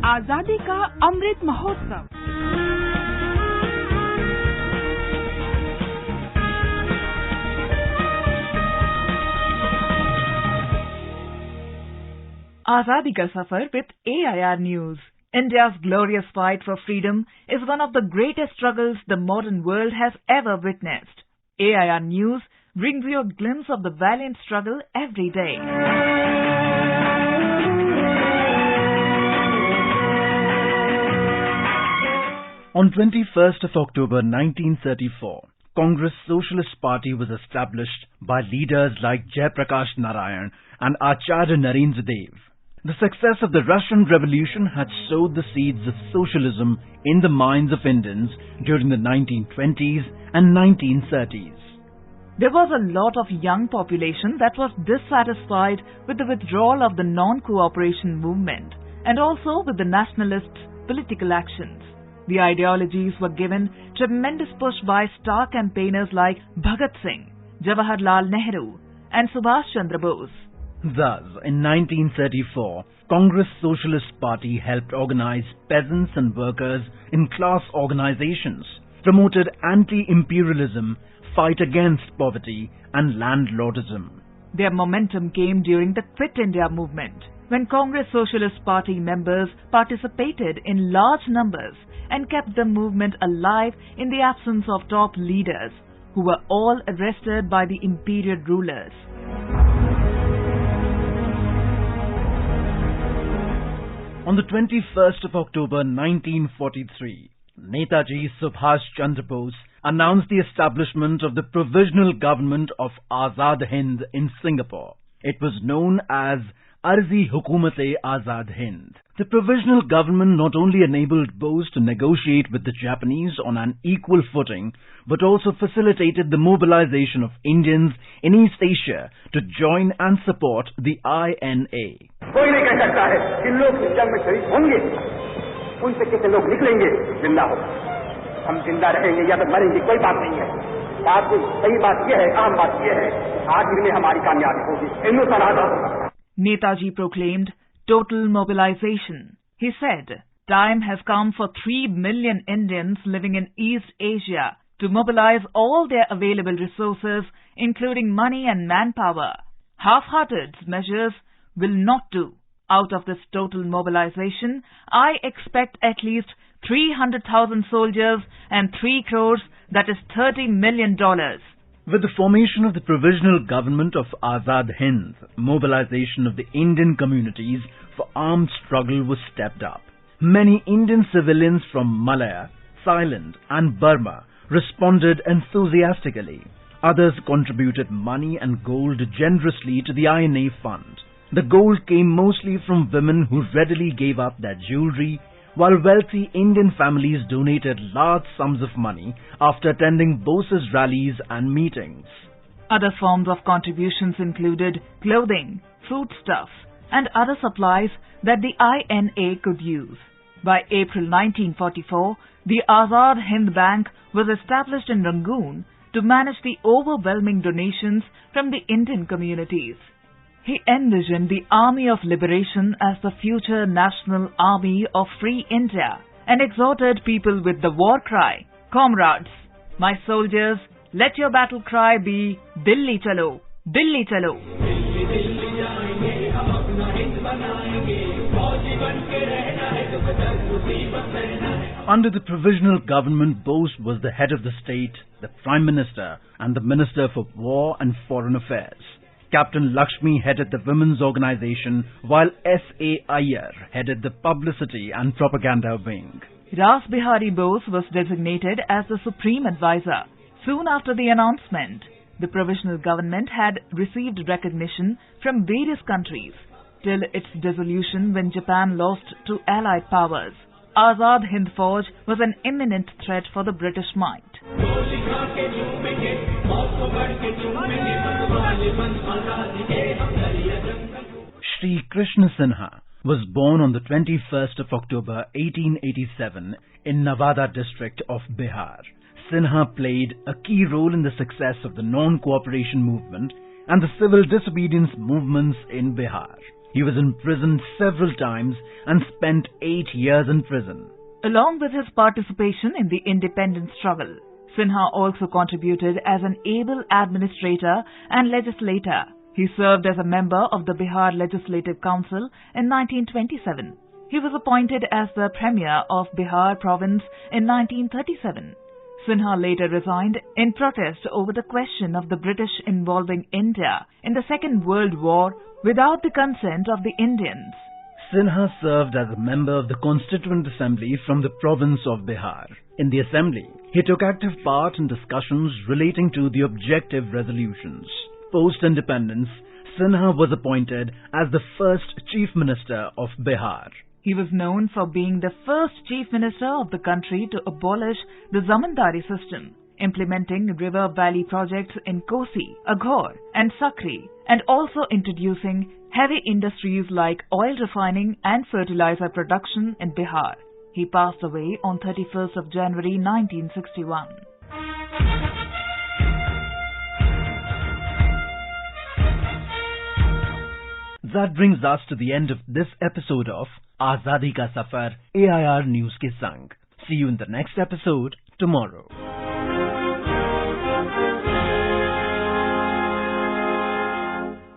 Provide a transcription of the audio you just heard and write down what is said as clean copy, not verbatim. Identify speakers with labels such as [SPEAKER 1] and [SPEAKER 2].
[SPEAKER 1] आजादी का Amrit Mahotsav. Azadi ka Safar with AIR News. India's glorious fight for freedom is one of the greatest struggles the modern world has ever witnessed. AIR News brings you a glimpse of the valiant struggle every day.
[SPEAKER 2] On 21st of October 1934, Congress Socialist Party was established by leaders like Jayaprakash, Narayan and Acharya Narendra. The success of the Russian Revolution had sowed the seeds of socialism in the minds of Indians during the 1920s and 1930s.
[SPEAKER 1] There was a lot of young population that was dissatisfied with the withdrawal of the non-cooperation movement and also with the nationalists' political actions. The ideologies were given tremendous push by star campaigners like Bhagat Singh, JawaharLal Nehru and Subhash Chandra Bose.
[SPEAKER 2] Thus, in 1934, Congress Socialist Party helped organize peasants and workers in class organizations, promoted anti-imperialism, fight against poverty and landlordism.
[SPEAKER 1] Their momentum came during the Quit India movement, when Congress Socialist Party members participated in large numbers and kept the movement alive in the absence of top leaders, who were all arrested by the imperial rulers.
[SPEAKER 2] On the 21st of October 1943, Netaji Subhash Chandra Bose announced the establishment of the Provisional Government of Azad Hind in Singapore. It was known as Arzi Hukumat-e-Azad Hind. The provisional government not only enabled Bose to negotiate with the Japanese on an equal footing, but also facilitated the mobilization of Indians in East Asia to join and support the INA.
[SPEAKER 3] कोई नहीं कह सकता है कि लोग इस जंग में शरीक होंगे, उनसे कितने लोग निकलेंगे जिंदा हो, हम जिंदा रहेंगे या तो मरेंगे, कोई बात नहीं है। बात सही बात यह है, आम बात यह है, आखिर में हमारी कामयाबी होगी, हिंदुस्तान आजाद होगा।
[SPEAKER 1] Netaji proclaimed total mobilization. He said, "Time has come for 3 million Indians living in East Asia to mobilize all their available resources, including money and manpower. Half-hearted measures will not do. Out of this total mobilization, I expect at least 300,000 soldiers and 3 crores, that is $30 million.
[SPEAKER 2] With the formation of the Provisional Government of Azad Hind, mobilization of the Indian communities for armed struggle was stepped up. Many Indian civilians from Malaya, Thailand and Burma responded enthusiastically. Others contributed money and gold generously to the INA fund. The gold came mostly from women who readily gave up their jewelry, while wealthy Indian families donated large sums of money after attending Bose's rallies and meetings.
[SPEAKER 1] Other forms of contributions included clothing, foodstuffs, and other supplies that the INA could use. By April 1944, the Azad Hind Bank was established in Rangoon to manage the overwhelming donations from the Indian communities. He envisioned the Army of Liberation as the future national army of free India and exhorted people with the war cry, "Comrades, my soldiers, let your battle cry be Dilli Chalo, Dilli Chalo."
[SPEAKER 2] Under the Provisional Government, Bose was the head of the state, the Prime Minister and the Minister for War and Foreign Affairs. Captain Lakshmi headed the women's organization, while S.A. Iyer headed the publicity and propaganda wing.
[SPEAKER 1] Ras Bihari Bose was designated as the supreme advisor. Soon after the announcement, the provisional government had received recognition from various countries, till its dissolution when Japan lost to Allied powers. Azad Hind Fauj was an imminent threat for the British might.
[SPEAKER 2] Shri Krishna Sinha was born on the 21st of October 1887 in Navada district of Bihar. Sinha played a key role in the success of the non-cooperation movement and the civil disobedience movements in Bihar. He was imprisoned several times and spent 8 years in prison.
[SPEAKER 1] Along with his participation in the independence struggle, Sinha also contributed as an able administrator and legislator. He served as a member of the Bihar Legislative Council in 1927. He was appointed as the Premier of Bihar province in 1937. Sinha later resigned in protest over the question of the British involving India in the Second World War without the consent of the Indians.
[SPEAKER 2] Sinha served as a member of the Constituent Assembly from the province of Bihar. In the assembly, he took active part in discussions relating to the objective resolutions. Post-independence, Sinha was appointed as the first Chief Minister of Bihar.
[SPEAKER 1] He was known for being the first Chief Minister of the country to abolish the zamindari system, implementing river valley projects in Kosi, Aghor and Sakri, and also introducing heavy industries like oil refining and fertilizer production in Bihar. He passed away on 31st of January 1961.
[SPEAKER 2] That brings us to the end of this episode of Azadi Ka Safar AIR News ke Sang. See you in the next episode tomorrow.